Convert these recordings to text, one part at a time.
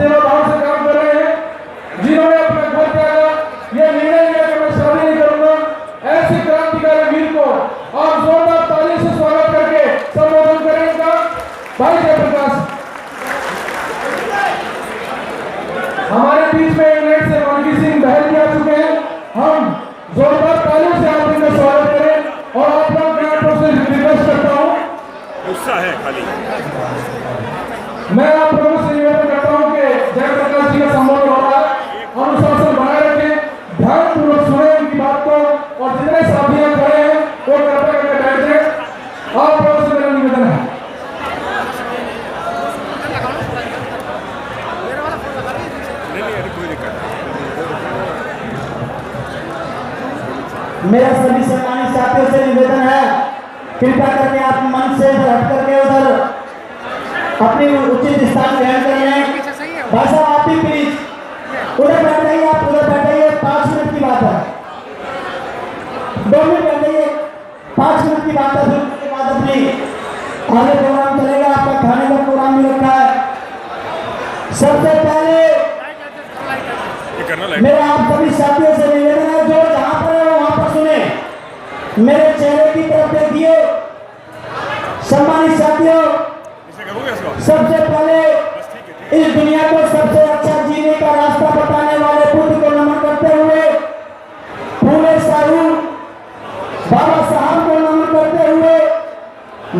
सेवा भाव से काम कर रहे हैं, जिन्होंने अपना घर त्यागा, ये निर्णय लिया कि मैं शादी नहीं करूंगा, ऐसे क्रांतिकारी वीर को आप जोरदार ताली से स्वागत करके संबोधन करेंगे। भाई जयप्रकाश हमारे बीच में इंग्लैंड से मानकी सिंह बहल भी आ चुके हैं। हम जोरदार तालियों से आप इनका स्वागत करें और आप लोग मैं आपसे रिक्वेस्ट करता हूँ, गुस्सा है खाली। मैं आप लोगों से निवेदन करता हूँ कि जयप्रकाश जी का संबोधन हो रहा है, अनुशासन बनाए रखें, ध्यानपूर्वक सुने उनकी बात को और जितने साथी यहाँ खड़े हैं वो कृपया करके बैठ जाए। आप लोगों से मेरा निवेदन है। मेरा सभी सम्मानित साथियों से निवेदन है, कृपया करके आप मंच से हट करके उधर अपनी उचित स्थान ग्रहण कर लें। भाई साहब आप भी प्लीज उधर बैठ जाइए, आप उधर बैठ जाइए। 5 मिनट की बात है, 2 मिनट बैठ जाइए, 5 मिनट की बात है, फिर उसके बाद अपनी आगे प्रोग्राम चलेगा। आपका खाने का प्रोग्राम भी रखा है। सबसे पहले मेरा आप सभी साथियों से निवेदन है, जो जहां पर है वहां पर सुने, मेरे चेहरे की तरफ देखिए। सम्मानित साथियों, सबसे पहले इस दुनिया को सबसे अच्छा जीने का रास्ता बताने वाले बुद्ध को नमन करते हुए, फूले साहू बाबा साहब को नमन करते हुए,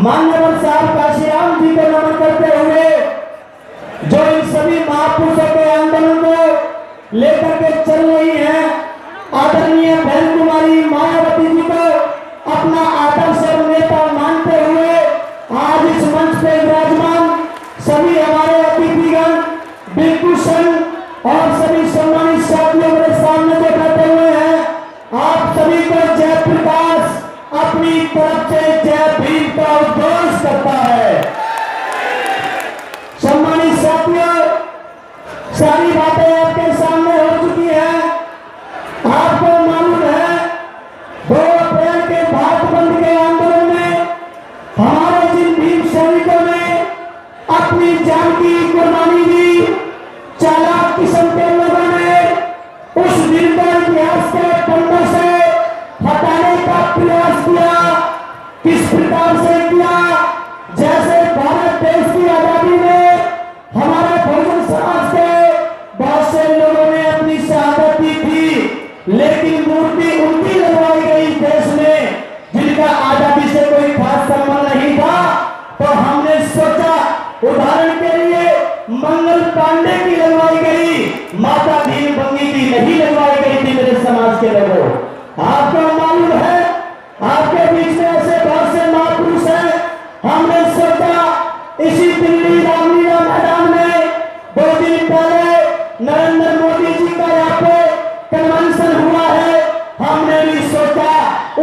मान्यवर साहब काशीराम जी को नमन करते हुए, जो इन सभी महापुरुषों के आंदोलन को लेकर के चल रही है, आदरणीय बहन कुमारी मायावती जी को अपना आदर्श और नेता मानते हुए आज इस मंच पे विराजमान सभी हमारे अतिथिगण, बिल्कुशन और सभी सम्मानित साथियों मेरे सामने जो बैठे हुए हैं, आप सभी को जयप्रकाश अपनी तरफ से जय भीम का उद्घोष करता है। सम्मानित साथियों, सारी बातें आपके सामने हो चुकी है। आपको मालूम है 2 अप्रैल के भारत बंद के आंदोलन में हमारे जिन भीम सैनिकों ने अपनी जान की कुर्बानी दी, चालाक किस्म के लोगों ने उस दिन को इतिहास के पन्नों से हटाने का प्रयास किया। किस प्रकार से किया? जैसे भारत देश की आजादी में हमारे बहुजन समाज के बहुत से लोगों ने अपनी शहादत दी थी, लेकिन मूर्ति उनकी लगवाई गई देश में जिनका आजादी से कोई खास संबंध नहीं था। तो हमने सोचा, उदाहरण के लिए मंगल पांडे की लगवाई गई, माता दीन बंगी की नहीं लगवाई गई थी। मेरे समाज के लोगों, आपको मालूम है आपके बीच में ऐसे बहुत से महापुरुष हैं। हमने सोचा इसी दिल्ली रामलीला मैदान में 2 दिन पहले नरेंद्र मोदी जी का यहाँ पे कन्वेंशन हुआ है, हमने भी सोचा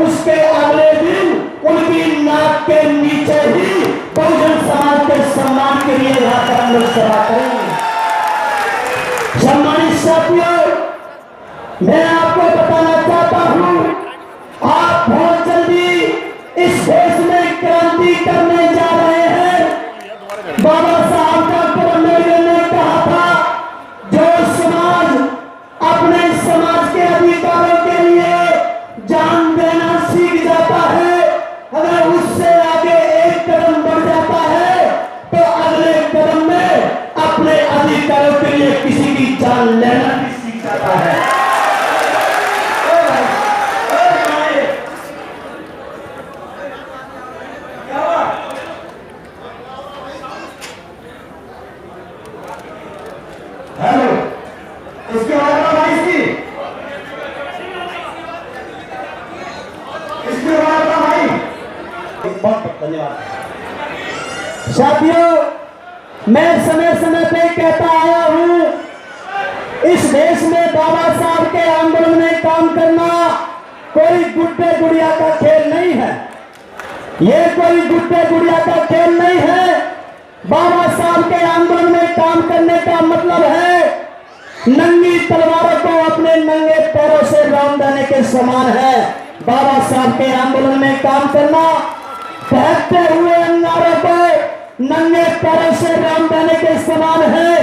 उसके अगले दिन उनकी नाक के नीचे ही बहुजन समाज के सम्मान के लिए यहाँ पर हम लोग सभा करेंगे। सम्मानित साथियों, मैं आपको बताना चाहता हूँ, आप बहुत जल्दी इस देश में क्रांति करने जा रहे हैं। बाबा साहब डॉक्टर अम्बेडकर ने कहा था, जो समाज अपने समाज के अधिकारों के लिए जान देना सीख जाता है, अगर उससे आगे एक कदम बढ़ जाता है तो अगले कदम में अपने अधिकारों के लिए किसी की जान लेना भी सीख जाता है। हेलो, इसके बाद भाई बहुत धन्यवाद। साथियों, मैं समय समय पे कहता आया हूं, इस देश में बाबा साहब के आंदोलन में काम करना कोई गुड्डे गुड़िया का खेल नहीं है। ये कोई गुड्डे गुड़िया का खेल नहीं है। बाबा साहब के आंदोलन में काम करने का मतलब है नंगी तलवारों को अपने नंगे पैरों से रौंद देने के समान है। बाबा साहब के आंदोलन में काम करना बहते हुए अंगारों को नंगे पैरों से रौंद देने के समान है।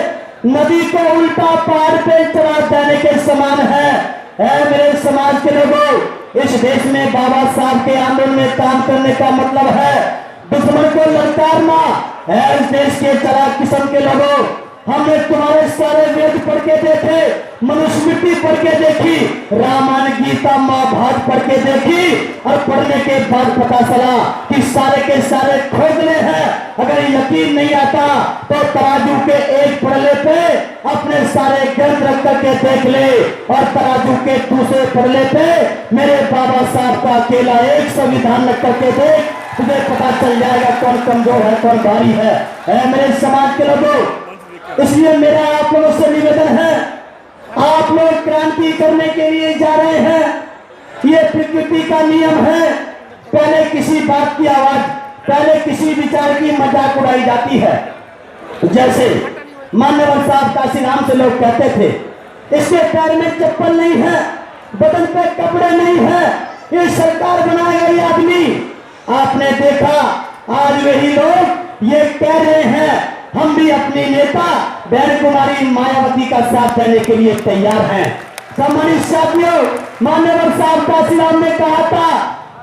नदी को उल्टा पहाड़ पे चढ़ा देने के समान है। मेरे समाज के लोगों, इस देश में बाबा साहब के आंदोलन में काम करने का मतलब है दुश्मन को ललकारना। इस देश के चलाक किस्म के लोगों, हमने तुम्हारे सारे वेद पढ़ के देखे, मनुस्मृति पढ़ के देखी, रामायण गीता महाभारत पढ़ के देखी, और पढ़ने के बाद पता चला कि सारे के सारे खोखले हैं। अगर यकीन नहीं आता तो तराजू के एक पड़ले पे अपने सारे ग्रंथ रख करके देख ले, और तराजू के दूसरे पड़ले पे मेरे बाबा साहब का अकेला एक संविधान रख करके देख, तुझे पता चल जाएगा कौन कमजोर है कौन भारी है। मेरे समाज के लोगों, इसलिए मेरा आप लोगों से निवेदन है, आप लोग क्रांति करने के लिए जा रहे हैं, ये प्रकृति का नियम है। पहले किसी बात की आवाज, पहले किसी विचार की मजाक उड़ाई जाती है। जैसे मान्यवर साहब काशीराम से लोग कहते थे इसके पैर में चप्पल नहीं है, बदन पे कपड़े नहीं है, ये सरकार बनाएगा ये आदमी। आपने देखा आज वही लोग ये कह रहे हैं हम भी अपनी नेता बहन कुमारी मायावती का साथ देने के लिए तैयार हैं। सम्मानित साथियों, मान्यवर साहब काशीराम ने कहा था,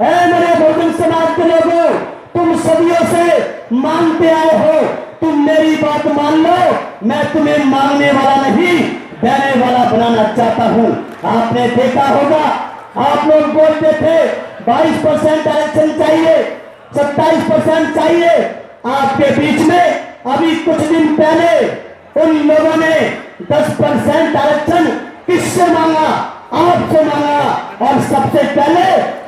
मेरे बहुजन समाज के लोगों, तुम सदियों से मानते आए हो, तुम मेरी बात मान लो, मैं तुम्हें मांगने वाला नहीं देने वाला बनाना चाहता हूं। आपने देखा होगा, आप लोग बोलते थे 22% आरक्षण चाहिए, 27% चाहिए। आपके बीच में अभी कुछ दिन पहले उन लोगों ने 10% आरक्षण किससे मांगा? आपसे मांगा। और सबसे पहले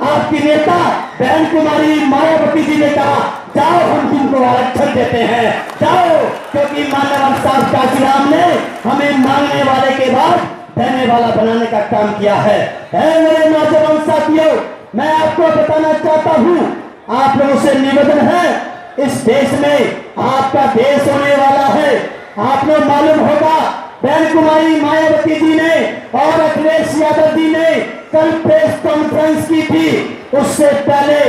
आपकी नेता बहन कुमारी मायावती जी ने कहा जाओ हम तुमको आरक्षण देते हैं, जाओ, क्योंकि मान्यवर साहब काशीराम ने हमें मांगने वाले के बाद देने वाला बनाने का काम किया है। मेरे नौजवान साथियों, मैं आपको बताना चाहता हूं, आप लोगों से निवेदन है, इस देश में आपका देश होने वाला है। आपको मालूम होगा बहन कुमारी मायावती जी ने और अखिलेश यादव जी ने कल प्रेस कॉन्फ्रेंस की थी। उससे पहले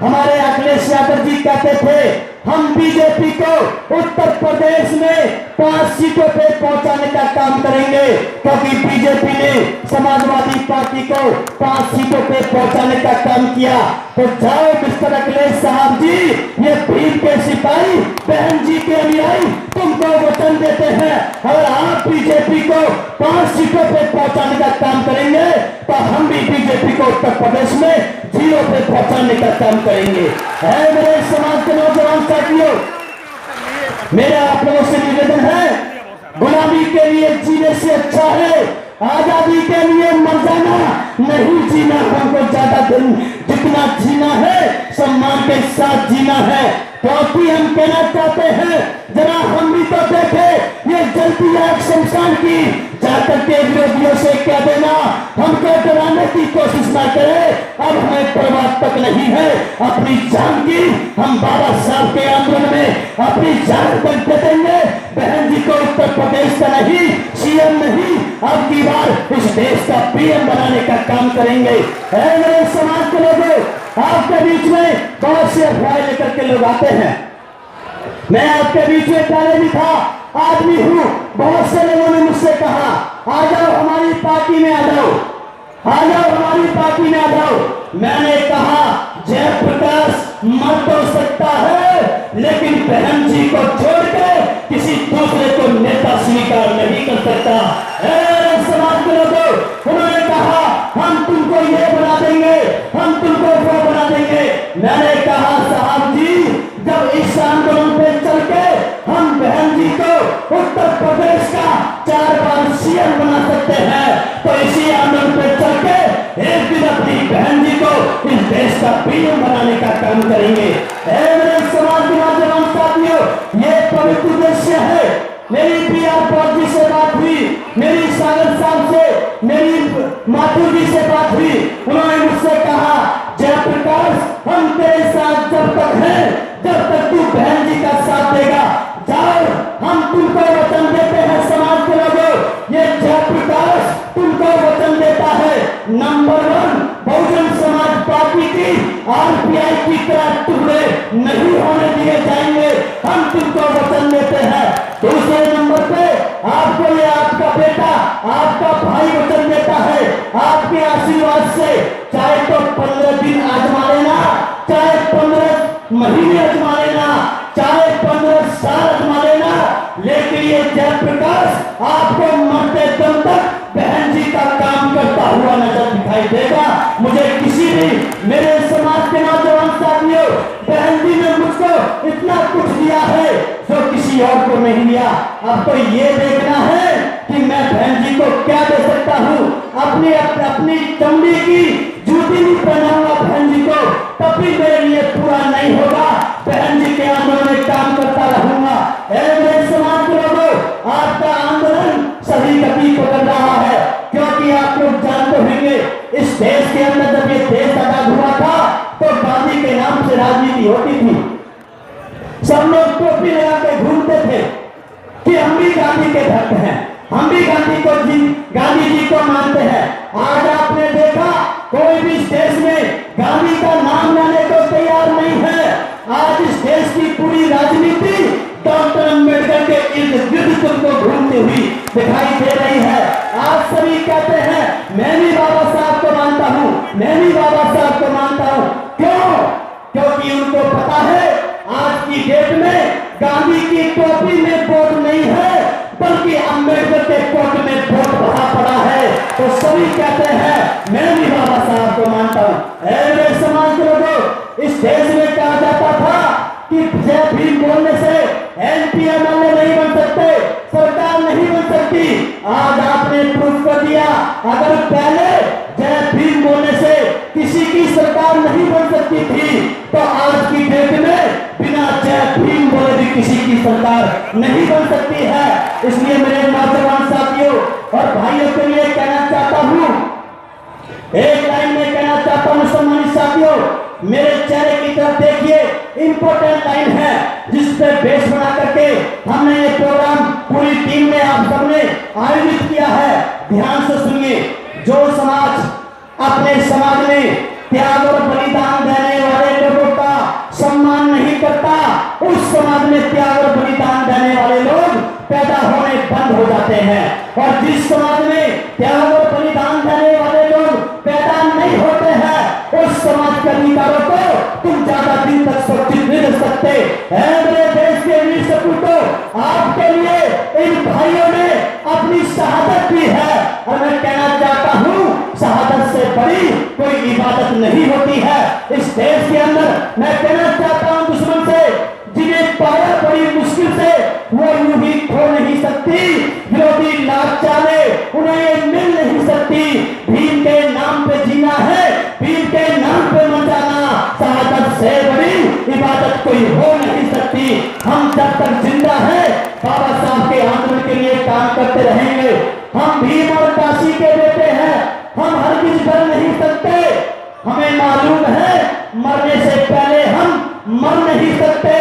हमारे अखिलेश यादव जी कहते थे हम बीजेपी को उत्तर प्रदेश में 5 सीटों पे पहुंचाने का काम करेंगे, क्योंकि बीजेपी ने समाजवादी पार्टी को 5 सीटों पे पहुंचाने का काम किया। तो जाओ मिस्टर अखिलेश साहब जी, ये भीम के सिपाही बहन जी के अनुयायी तुमको वचन देते हैं, अगर आप बीजेपी को 5 सीटों पे पहुंचाने का काम करेंगे तो हम भी बीजेपी को उत्तर प्रदेश में 0 पे पहुंचाने का काम करेंगे। मेरे समाज के नौजवान साथियों, मेरा आप लोगों से निवेदन है, गुलामी के लिए जीने से अच्छा है आजादी के लिए मर जाना। नहीं जीना हमको ज्यादा दिन, जितना जीना है सम्मान के साथ जीना है। क्योंकि हम कहना चाहते हैं, जरा हम भी तो देखे ये जलती आग शमशान की, जाकर के विरोधियों से कह देना हमको डराने की कोशिश ना करे। अब हमें परवाह तक नहीं है अपनी जान की, हम बाबा साहब के आंदोलन में अपनी जान पर दे देंगे। बहन जी को उत्तर प्रदेश का नहीं, सीएम नहीं, अब की बार इस देश का पीएम बनाने का काम करेंगे। मेरे समाज के लोगों, आपके बीच में बहुत से अफवाहें लेकर के लोग आते हैं। मैं आपके बीच में पहले भी था, आज भी हूं। बहुत से लोगों ने मुझसे कहा आ जाओ हमारी पार्टी में, आ जाओ, आ जाओ हमारी पार्टी में आ जाओ। मैंने कहा जयप्रकाश मर तो सकता है, लेकिन बहन जी को छोड़ के किसी दूसरे को नेता स्वीकार नहीं कर सकता। समाज के लोगों, उन्होंने कहा हम तुमको ये बना देंगे, हम तुमको वो बना देंगे। मैंने कहा साहब जी, जब इस आंदोलन पे चल के हम बहन जी को उत्तर प्रदेश का 4 बार सीएम बना सकते हैं, तो इसी आंदोलन पे चल के एक दिन अपनी बहन जी को इस देश का पीएम बनाने का काम करेंगे। मेरे समाज के नौजवान साथियों, ये पवित्र उद्देश्य है। मेरी पीआर पॉल जी से बात हुई, मेरी सागर साहब से, मेरी माथुर जी से बात हुई। उन्होंने मुझसे कहा जयप्रकाश हम तेरे साथ जब तक हैं, जब तक तू बहन जी का साथ देगा, जाओ हम तुमको वचन देते हैं। समाज के लोगों, ये जयप्रकाश तुमको वचन देता है, नंबर 1 बहुजन समाज पार्टी की आरपीआई की तरह टुकड़े नहीं होने दिए जाएंगे, हम तुमको वचन देते हैं। दूसरे नंबर पे आपको आपका भाई वचन देता है आपके आशीर्वाद से चाहे तो 15 दिन आजमा लेना, चाहे 15 महीने आजमा लेना, चाहे 15 साल आजमा लेना, लेकिन ये जयप्रकाश आपको मरते दम तक बहन जी का काम करता हुआ नजर दिखाई देगा। मुझे किसी भी मेरे समाज के नौजवान साथियों, बहन जी ने मुझको इतना कुछ दिया है जो किसी और को नहीं दिया। अब तो ये देखना है कि मैं बहन जी को क्या दे सकता हूँ। अपनी चमड़ी की जूती भी पहनाऊंगा बहन जी को, तब भी मेरे लिए पूरा नहीं होगा। बहन जी के आंदोलन में काम करता रहूंगा। मेरे समाज के लोगों, आपका आंदोलन सही गति पकड़ रहा है, क्योंकि आप लोग जानते होंगे इस देश के अंदर जब ये देश आजाद हुआ था तो गांधी के नाम से राजनीति होती थी। सब लोग टोपी लगा के घूमते थे कि हम भी गांधी के भक्त हैं, हम भी गांधी जी को मानते हैं। आज आपने देखा कोई भी इस देश में गांधी का नाम लेने को तैयार नहीं है। आज इस देश की पूरी राजनीति डॉक्टर अम्बेडकर के इर्द गिर्द तुमको घूमती हुई दिखाई दे रही है। आज सभी कहते हैं मैं भी बाबा साहब को मानता हूँ, मैं भी बाबा साहब को मानता हूँ। क्यों? क्योंकि उनको पता है आज की डेट में गांधी की टोपी में वोट नहीं है, बल्कि अम्बेडकर के कोट में वोट भरा पड़ा है। तो सभी कहते हैं मैं भी बाबा साहब को मानता हूँ। मेरे समाज के लोगों, इस देश में कहा जाता था कि जय भीम बोलने से एमपी एमएलए नहीं बन सकते, सरकार नहीं बन सकती। आज आपने प्रूफ कर दिया, अगर पहले जय भीम बोलने से किसी की सरकार नहीं बन सकती थी, तो आज की डेट में बिना जय भीम बोले भी किसी की सरकार नहीं बन सकती है। इसलिए मेरे नौजवान साथियों और भाइयों के लिए कहना चाहता हूँ, एक लाइन में कहना चाहता हूँ सम्मानित साथियों, मेरे चेहरे की तरफ देखिए, इंपॉर्टेंट लाइन है जिस पे बेस बना करके हमने ये प्रोग्राम पूरी टीम ने आप सबने आयोजित किया है। ध्यान से सुनिए, जो समाज अपने समाज में त्याग और बलिदान देने वाले लोगों का सम्मान नहीं करता, उस समाज में त्याग और बलिदान देने वाले लोग पैदा होने बंद हो जाते हैं। और जिस समाज में त्याग और बलिदान देने वाले लोग पैदा नहीं होते हैं, उस समाज के अधिकारों को तुम ज्यादा दिन तक सुरक्षित नहीं रख सकते। मेरे देश के वीर सपूतों, आपके लिए इन भाइयों ने अपनी शहादत दी है, और मैं कहना चाहता हूँ शहादत से बड़ी कोई इबादत नहीं होती है इस देश के अंदर। मैं कहना चाहता हूँ दुश्मन से, जिन्हें पाया बड़ी मुश्किल से, वो यूं ही खो नहीं सकती। विरोधी लाख चाले उन्हें मिल नहीं सकती। भीम के नाम पे जीना है, भीम के नाम पे मर जाना, शहादत से बड़ी इबादत कोई हो नहीं सकती। हम जब तक जिंदा है बाबा साहब के आंदोलन के लिए काम करते रहेंगे। हम भीम और काशी के बेटे हैं, हम हरगिज डर नहीं सकते। हमें मालूम है मरने से पहले हम मर नहीं सकते।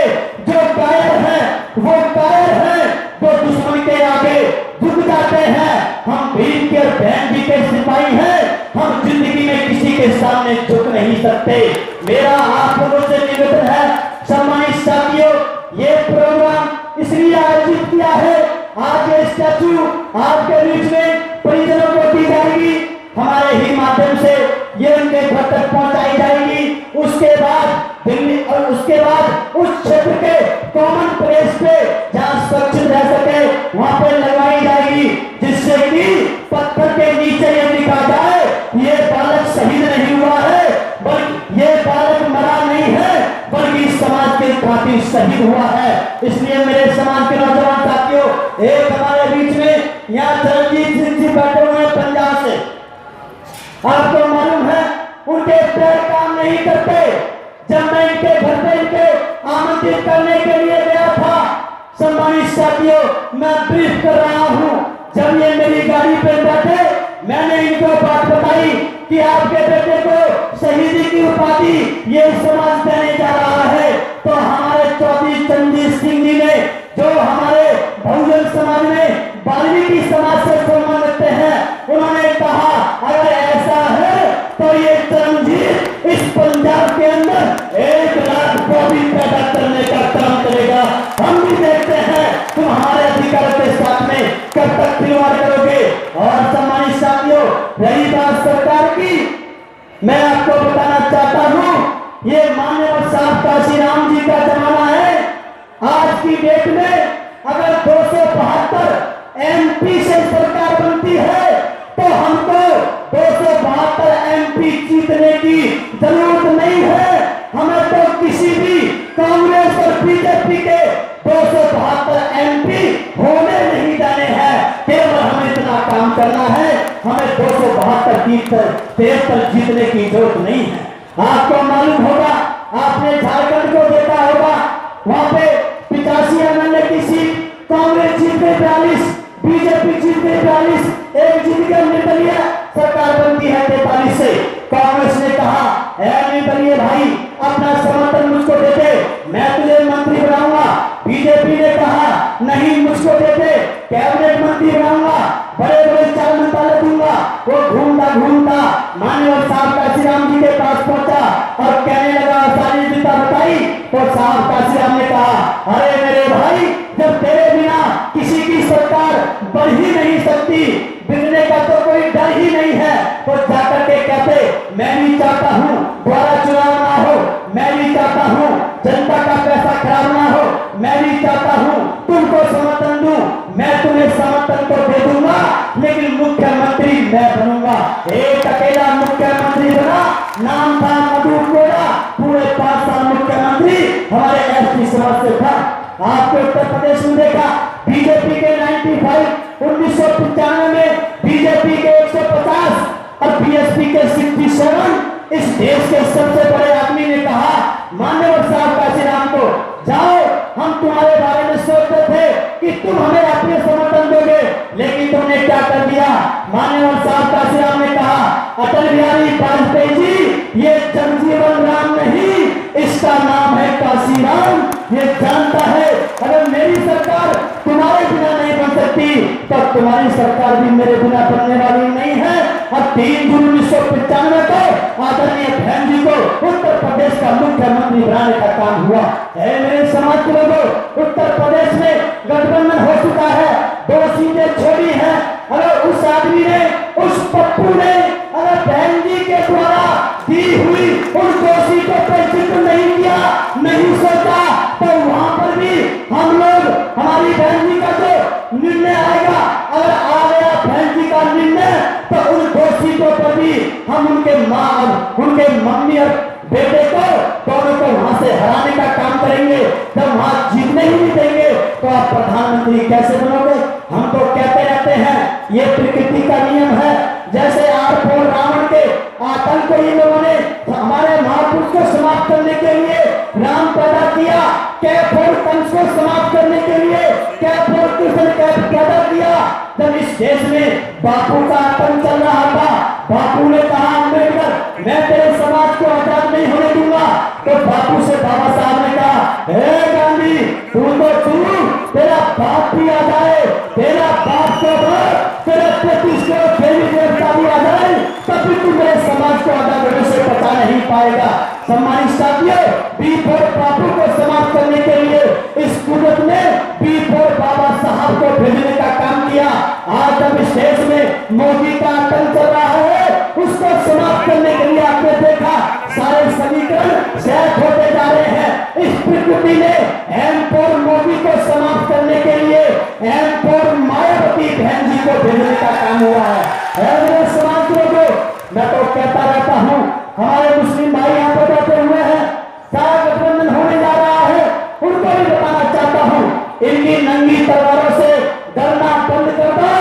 जो कायर है वो कायर है, जो दुश्मन के आगे झुक जाते हैं। हम भीम के और बहन जी के सिपाही हैं, हम जिंदगी में किसी के सामने झुक नहीं सकते। मेरा आप लोगों से निवेदन है सम्मानित साथियों, ये प्रोग्राम इसलिए आयोजित किया है, आज ये स्टैचू आपके बीच में परिजनों को दी जाएगी, हमारे ही माध्यम से ये उनके घर तक पहुंचाई जाएगी। उसके बाद दिल्ली और उसके बाद उस क्षेत्र के कॉमन प्लेस पे जहां सुरक्षित रह सके वहां पे लगाई जाएगी, जिससे कि पत्थर के नीचे ये लिखा जाए ये बालक शहीद नहीं हुआ है, बल्कि ये बालक मरा नहीं है, बल्कि समाज के खातिर शहीद हुआ है। इसलिए मेरे समाज के नौजवान साथियों, एक हमारे बीच में यहाँ चरणजीत सिंह जी बैठे हुए हैं पंजाब से, आपको मालूम है उनके पैर काम नहीं करते। जब मैं इनके घर पे इनके आमंत्रित करने के लिए गया था, सम्मानित साथियों मैं ब्रीफ कर रहा हूँ, जब ये मेरी गाड़ी पे बैठे मैंने इनको बात बताई कि आपके बेटे को शहीदी की उपाधि ये समाज देने जा रहा है, तो हमारे चौधरी चंद्रजीत सिंह जी ने, जो हमारे बहुजन समाज में वाल्मीकि समाज से सम्मान रखते हैं, उन्होंने कहा अगर ऐसा है तो ये चरणजीत इस पंजाब के अंदर 1 लाख बॉडी पैदा करने का काम करेगा। हम भी देखते हैं तुम हमारे अधिकारों के साथ में कब तक खिलवाड़ करोगे। और मैं आपको बताना चाहता हूं, ये माननीय साहब काशीराम जी का जमाना है। आज की डेट में अगर 272 एमपी से सरकार बनती है तो हमको 272 एमपी जीतने की जरूरत नहीं है। हमें तो किसी भी कांग्रेस और बीजेपी के 272 एमपी होने नहीं जाने हैं। केवल हमें इतना काम करना है, हमें 272 जीतने की जरूरत नहीं है। आपको मालूम होगा, आपने झारखंड को देखा होगा, वहां पे 85 एमएलए की सीट कांग्रेस जीत गई 42, बीजेपी जीत गई 42, एक जीत कर निर्दलीय सरकार बनती है 43 से। कांग्रेस ने कहा, निर्दलीय भाई अपना समर्थन मुझको दे दे, मैं तुझे मंत्री बनाऊंगा। बीजेपी ने कहा नहीं, मुझको दे दे, कैबिनेट मंत्री बनाऊंगा, बड़े बड़े चाल मसाले दूंगा। वो घूमता घूमता माननीय साहब काशीराम जी के पास पहुंचा और कहने लगा, सारी जुता बताई तो साहब काशीराम ने कहा, अरे मेरे भाई, जब तेरे बिना किसी की सरकार बढ़ ही नहीं सकती, बिगड़ने का तो कोई डर ही नहीं है, तो जाकर के कहते मैं भी चाहता हूं दोबारा चुनाव ना हो, मैं भी चाहता हूं जनता का पैसा खराब ना हो, मैं भी चाहता हूं तुमको समर्थन दूं, मैं तुम्हें समर्थन तो दे दूंगा, लेकिन मुख्यमंत्री मैं बनूंगा। एक अकेला मुख्यमंत्री बना, नाम था मधु कोड़ा, पूरे 5 साल मुख्यमंत्री हमारे एसटी समाज से था। आपके उत्तर प्रदेश में देखा, बीजेपी के 95, 1995 में बीजेपी के 150 और बीएसपी के 67। इस देश के सबसे बड़े आदमी ने कहा माननीय साहब काशीराम को, जाओ हम तुम्हारे बारे में सोचते थे कि तुम हमें अपने समर्थन दोगे, लेकिन तुमने क्या कर दिया। माननीय साहब काशीराम ने कहा, अटल बिहारी वाजपेयी जी ये जगजीवन राम नहीं, इसका नाम है काशीराम। ये जानता है अगर मेरी सरकार तुम्हारे बिना नहीं बन सकती तो तुम्हारी सरकार भी मेरे बिना बनने वाली नहीं है। और 3 जून 1995 को आदरणीय बहन जी को उत्तर प्रदेश का मुख्यमंत्री बनाने का काम हुआ है। मेरे समाज के लोगों, उत्तर प्रदेश में गठबंधन हो चुका है, 2 सीटें छोड़ी हैं। अगर उस आदमी ने, उस पप्पू ने अगर बहन जी के द्वारा दी हुई उन 2 सीटों पर जिक्र नहीं किया, नहीं सोचा, तो वहां पर भी हम लोग, हमारी बहन जी का जो निर्णय आएगा, अगर आ गया बहन जी का निर्णय, तो उन 2 सीटों पर भी हम उनके माँ, उनके मम्मी और बेटे को, दोनों को वहां से हराने का काम करेंगे। जब वहां जीतने ही नहीं देंगे तो आप प्रधानमंत्री कैसे बनोगे। हम तो कहते रहते हैं ये प्रकृति का नियम है। जैसे आर-पार रावण के आतंक को इन लोगों ने हमारे महापुरुष को समाप्त करने के लिए राम पैदा किया, कैफोर कंस को समाप्त करने के लिए कैफोर कृष्ण पैदा किया। जब इस देश में बापू का आतंक चल रहा था, बापू ने कहा अम्बेडकर मैं तेरे समाज को आजाद नहीं होने दूंगा, तो बापू से बाबा साहब ने कहा, हे गांधी तू तो तू, तेरा बाप भी आ जाए, तेरा बाप को तेरे 33 करोड़ फेरी देवता भी आ जाए, तभी तू मेरे समाज को आजाद होने से बचा नहीं पाएगा। सम्मानित साथियों, B4 बापू को समाप्त करने के लिए इस कुदरत ने B4 बाबा साहब को भेजने का काम किया। आज जब इस देश में मोदी का आतंक चल रहा है, उसको समाप्त करने के लिए आपने देखा सारे समीकरण सेट होते जा रहे हैं। इस प्रकृति ने M4 मोदी को समाप्त करने के लिए M4 मायावती बहन जी को भेजने का काम हुआ है। मेरे समाज के लोगों, मैं तो कहता रहता हूं, हमारे मुस्लिम भाई यहाँ पर बैठे हुए हैं, सारा गठबंधन होने जा रहा है, उनको भी बताना चाहता हूं, इनकी नंगी तलवारों से डरना बंद कर दो,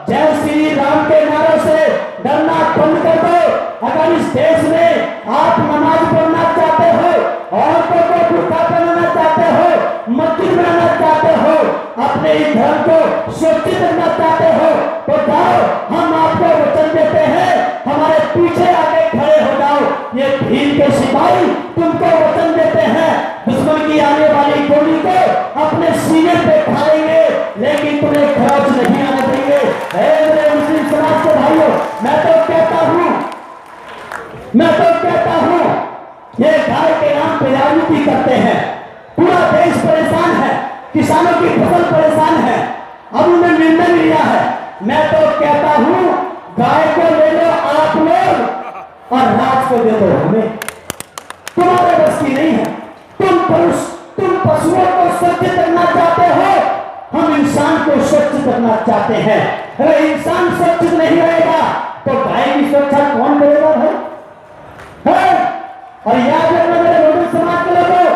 जय श्री राम के नारों से डरना बंद कर दो। अगर इस देश में आप नमाज पढ़ना चाहते हो, औरतों को बुर्का पहनाना चाहते हो, मस्जिद बनाना चाहते हो, अपने इस धर्म को सुरक्षित रखना चाहते हो, तो जाओ, हम आपको वचन देते हैं, हमारे पीछे आके खड़े हो जाओ। ये भीड़ के सिपाही तुमको वचन देते हैं, दुश्मन की आने वाली गोली को अपने सीने पे खाएंगे, लेकिन तुम्हें खरोच नहीं आने देंगे। मेरे मुस्लिम समाज के भाइयों, मैं तो कहता हूं, ये गाय के नाम पे राजनीति करते हैं, पूरा देश परेशान है, किसानों की फसल परेशान है, अब उन्होंने निर्णय लिया है। मैं तो कहता हूं गाय को ले लो आप लोग और राज को दे दो हमें। तुम्हारे बस की नहीं है। तुम पशुओं को स्वच्छ करना चाहते हो, हम इंसान को स्वच्छ करना चाहते हैं। अगर इंसान स्वच्छ नहीं रहेगा तो गाय की सुरक्षा कौन करेगा भाई? है? और याद रखना मेरे रोडन समाज के लोगों,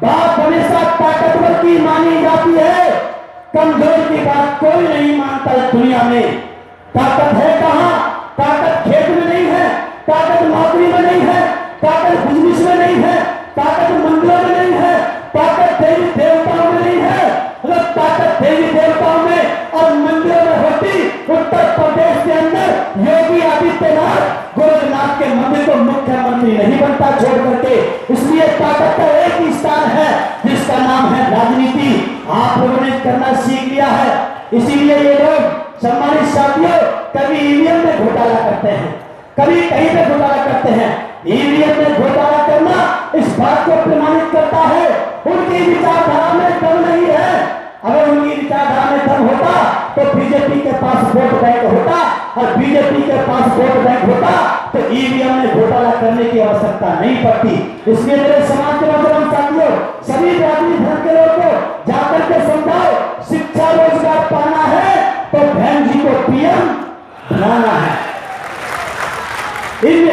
बाप हमेशा ताकतवर की मानी जाती है, कमजोर की बात कोई नहीं मानता है दुनिया में। ताकत है कहां? ताकत खेत में नहीं है, ताकत नौकरी में नहीं है, ताकत बिजनेस में नहीं है, ताकत मंदिरों में नहीं है, ताकत देवी देवताओं में नहीं है। अगर ताकत देवी देवताओं में और मंदिरों में होती, उत्तर प्रदेश के अंदर योगी आदित्यनाथ गोरखनाथ के मंदिर को मुख्यमंत्री नहीं बनता छोड़ करके। इसलिए ताकत का एक ही स्थान है जिसका नाम है राजनीति। आप लोगों ने करना सीख लिया है, इसीलिए ये लोग सम्मानित साथियों कभी ईवीएम में घोटाला करते हैं, कभी कहीं पे घोटाला करते हैं। ईवीएम में घोटाला करना इस बात को प्रमाणित करता है उनकी विचारधारा में दम नहीं है। अगर उनकी विचारधारा में दम होता तो बीजेपी के पास वोट बैंक होता, और बीजेपी के पास वोट बैंक होता तो ईवीएम में घोटाला करने की आवश्यकता नहीं पड़ती। इसलिए मेरे समाज के नौजवान साथियों, सभी जाति धर्म के लोगों को जाकर के समझाओ, शिक्षा रोजगार पाना है तो बहन जी को पीएम बनाना है। इन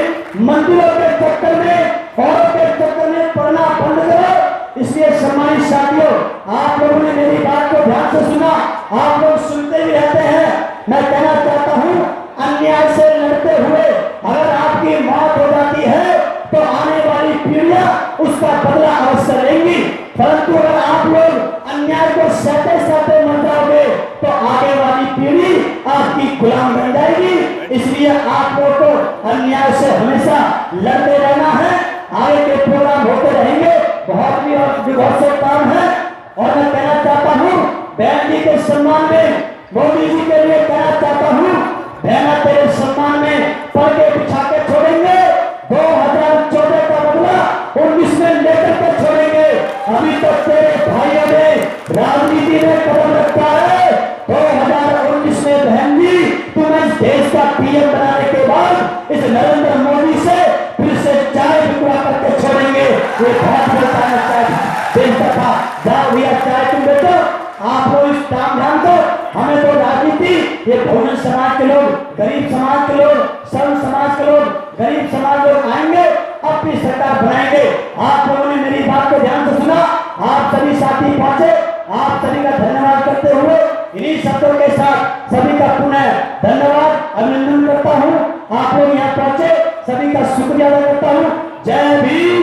मंदिरों के चक्कर में और के चक्कर में पढ़ना बंद करो। इसलिए सम्मानित साथियों, आप लोगों ने मेरी बात को ध्यान से सुना, आप लोग सुनते भी रहते हैं। मैं कहना चाहता हूं, अन्याय से लड़ते हुए अगर आपकी मौत हो जाती है तो आने वाली पीढ़ियां उसका बदला अवश्य लेंगी। परंतु अगर आप लोग अन्याय को सहते सहते मर जाओगे तो आगे वाली पीढ़ी आपकी गुलाम बन जाएगी। इसलिए आप लोगों को अन्याय से हमेशा लड़ते रहना है। आगे के प्रोग्राम होते रहेंगे, बहुत से काम है। और मैं कहना चाहता हूँ बहन जी के सम्मान में, मोदी जी के लिए कहना चाहता हूँ, बहना तेरे सम्मान में पढ़ के बिछा के छोड़ेंगे। 2014 का बदला 19 में लेकर के छोड़ेंगे। अभी तक तेरे भाइयों ने राजनीति में कदम रखा है। 2019 में बहन जी तुम्हें इस देश का पीएम बनाने के बाद इस नरेंद्र मोदी से फिर से चाय बिकवा करके छोड़ेंगे। ये बहुत बताना चाहिए था। जाओ भैया चाय तुम बेचो, आप लोग इस काम ध्यान दो। हमें तो राजनीति, ये बहुजन समाज के लोग, गरीब समाज के लोग, सर्व समाज के लोग, गरीब समाज लोग आएंगे, अपनी सरकार बनाएंगे। आप लोगों ने मेरी बात को ध्यान से सुना, आप सभी साथी पहुंचे, आप सभी का धन्यवाद करते हुए इन्हीं शब्दों के साथ सभी का पुनः धन्यवाद अभिनंदन करता हूं। आप लोग यहाँ पहुंचे, सभी का शुक्रिया अदा करता हूं। जय भीम।